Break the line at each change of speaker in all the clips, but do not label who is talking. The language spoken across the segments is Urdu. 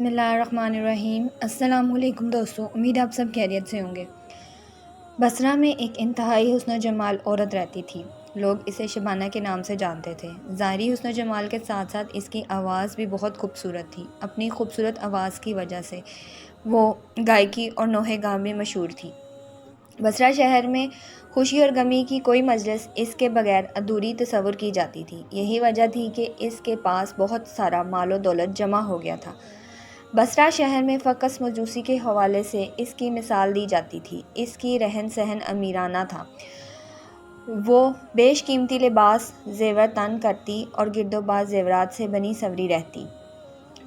بسم اللہ الرحمن الرحیم۔ السلام علیکم دوستو، امید آپ سب خیریت سے ہوں گے۔ بصرہ میں ایک انتہائی حسن و جمال عورت رہتی تھی۔ لوگ اسے شبانہ کے نام سے جانتے تھے۔ ظاہری حسن و جمال کے ساتھ ساتھ اس کی آواز بھی بہت خوبصورت تھی۔ اپنی خوبصورت آواز کی وجہ سے وہ گائیکی اور نوحہ گاں میں مشہور تھی۔ بصرہ شہر میں خوشی اور غمی کی کوئی مجلس اس کے بغیر ادھوری تصور کی جاتی تھی۔ یہی وجہ تھی کہ اس کے پاس بہت سارا مال و دولت جمع ہو گیا تھا۔ بصرہ شہر میں فقط موجوسی کے حوالے سے اس کی مثال دی جاتی تھی۔ اس کی رہن سہن امیرانہ تھا۔ وہ بیش قیمتی لباس زیور تن کرتی اور گرد و باز زیورات سے بنی سنوری رہتی۔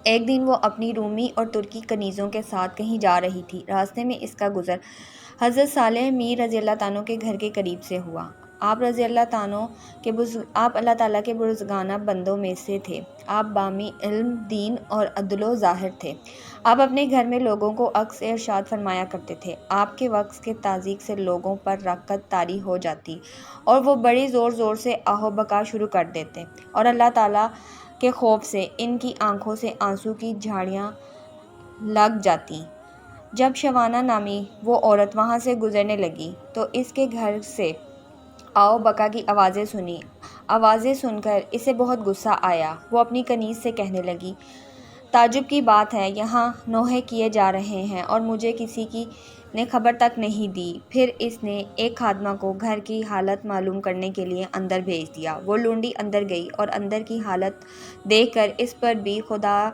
ایک دن وہ اپنی رومی اور ترکی کنیزوں کے ساتھ کہیں جا رہی تھی۔ راستے میں اس کا گزر حضرت صالح میر رضی اللہ عنہ کے گھر کے قریب سے ہوا۔ آپ اللہ تعالیٰ کے بزرگانہ بندوں میں سے تھے۔ آپ بامی علم، دین اور عدل و ظاہر تھے۔ آپ اپنے گھر میں لوگوں کو عکس ارشاد فرمایا کرتے تھے۔ آپ کے وقت کے تازیق سے لوگوں پر رغبت طاری ہو جاتی اور وہ بڑی زور زور سے آہ و بکا شروع کر دیتے اور اللہ تعالیٰ کے خوف سے ان کی آنکھوں سے آنسو کی جھاڑیاں لگ جاتی۔ جب شبانہ نامی وہ عورت وہاں سے گزرنے لگی تو اس کے گھر سے آہ و بکا کی آوازیں سنی۔ آوازیں سن کر اسے بہت غصہ آیا۔ وہ اپنی کنیز سے کہنے لگی، تعجب کی بات ہے، یہاں نوحے کیے جا رہے ہیں اور مجھے کسی کی نے خبر تک نہیں دی۔ پھر اس نے ایک خادمہ کو گھر کی حالت معلوم کرنے کے لیے اندر بھیج دیا۔ وہ لونڈی اندر گئی اور اندر کی حالت دیکھ کر اس پر بھی خدا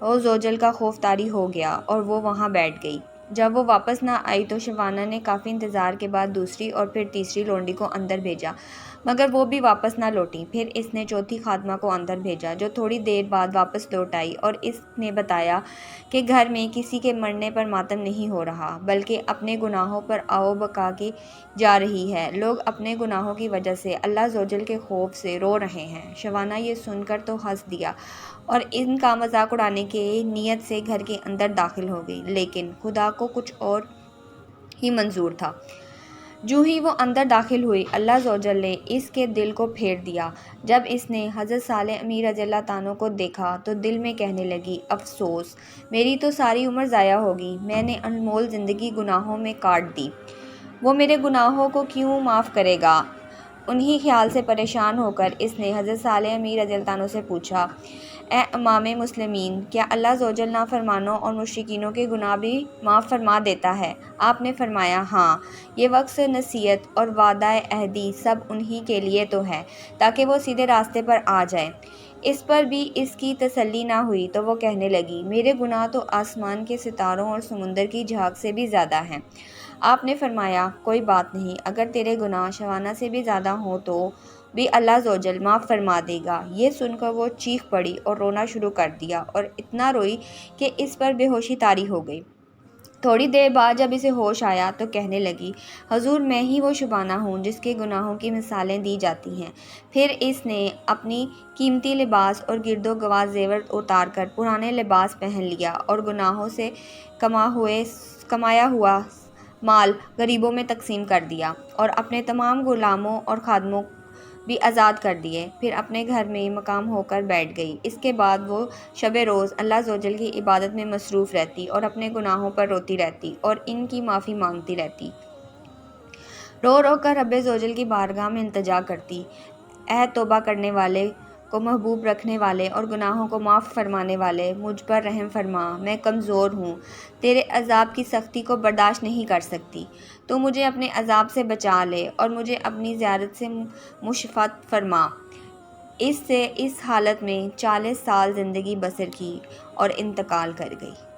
عزوجل کا خوف طاری ہو گیا اور وہ وہاں بیٹھ گئی۔ جب وہ واپس نہ آئی تو شبانہ نے کافی انتظار کے بعد دوسری اور پھر تیسری لونڈی کو اندر بھیجا، مگر وہ بھی واپس نہ لوٹی۔ پھر اس نے چوتھی خادمہ کو اندر بھیجا جو تھوڑی دیر بعد واپس لوٹ آئی اور اس نے بتایا کہ گھر میں کسی کے مرنے پر ماتم نہیں ہو رہا بلکہ اپنے گناہوں پر آہ و بکا کی جا رہی ہے۔ لوگ اپنے گناہوں کی وجہ سے اللہ عزوجل کے خوف سے رو رہے ہیں۔ شبانہ یہ سن کر تو ہنس دیا اور ان کا مذاق اڑانے کی نیت سے گھر کے اندر داخل ہو گئی، لیکن خدا کو کچھ اور ہی منظور تھا۔ جو ہی وہ اندر داخل ہوئی، اللہ عزوجل نے اس کے دل کو پھیر دیا۔ جب اس نے حضرت صالح میر رضی اللہ عنہ کو دیکھا تو دل میں کہنے لگی، افسوس، میری تو ساری عمر ضائع ہوگی، میں نے انمول زندگی گناہوں میں کاٹ دی، وہ میرے گناہوں کو کیوں معاف کرے گا؟ انہی خیال سے پریشان ہو کر اس نے حضرت صالح میر رضی اللہ عنہ سے پوچھا، اے امام مسلمین، کیا اللہ عزوجل نافرمانوں اور مشرکینوں کے گناہ بھی معاف فرما دیتا ہے؟ آپ نے فرمایا، ہاں، یہ وقت نصیحت اور وعدہ عہدی سب انہی کے لیے تو ہے تاکہ وہ سیدھے راستے پر آ جائیں۔ اس پر بھی اس کی تسلی نہ ہوئی تو وہ کہنے لگی، میرے گناہ تو آسمان کے ستاروں اور سمندر کی جھاگ سے بھی زیادہ ہیں۔ آپ نے فرمایا، کوئی بات نہیں، اگر تیرے گناہ شبانہ سے بھی زیادہ ہوں تو بھی اللہ عزوجل معاف فرما دے گا۔ یہ سن کر وہ چیخ پڑی اور رونا شروع کر دیا اور اتنا روئی کہ اس پر بے ہوشی طاری ہو گئی۔ تھوڑی دیر بعد جب اسے ہوش آیا تو کہنے لگی، حضور، میں ہی وہ شبانہ ہوں جس کے گناہوں کی مثالیں دی جاتی ہیں۔ پھر اس نے اپنی قیمتی لباس اور گرد و گواز زیور اتار کر پرانے لباس پہن لیا اور گناہوں سے کمایا ہوا مال غریبوں میں تقسیم کر دیا اور اپنے تمام غلاموں اور خادموں بھی آزاد کر دیے۔ پھر اپنے گھر میں مقام ہو کر بیٹھ گئی۔ اس کے بعد وہ شب روز اللہ عزوجل کی عبادت میں مصروف رہتی اور اپنے گناہوں پر روتی رہتی اور ان کی معافی مانگتی رہتی۔ رو رو کر رب عزوجل کی بارگاہ میں التجا کرتی، اے توبہ کرنے والے کو محبوب رکھنے والے اور گناہوں کو معاف فرمانے والے، مجھ پر رحم فرما، میں کمزور ہوں، تیرے عذاب کی سختی کو برداشت نہیں کر سکتی، تو مجھے اپنے عذاب سے بچا لے اور مجھے اپنی زیارت سے مشفق فرما۔ اس حالت میں 40 سال زندگی بسر کی اور انتقال کر گئی۔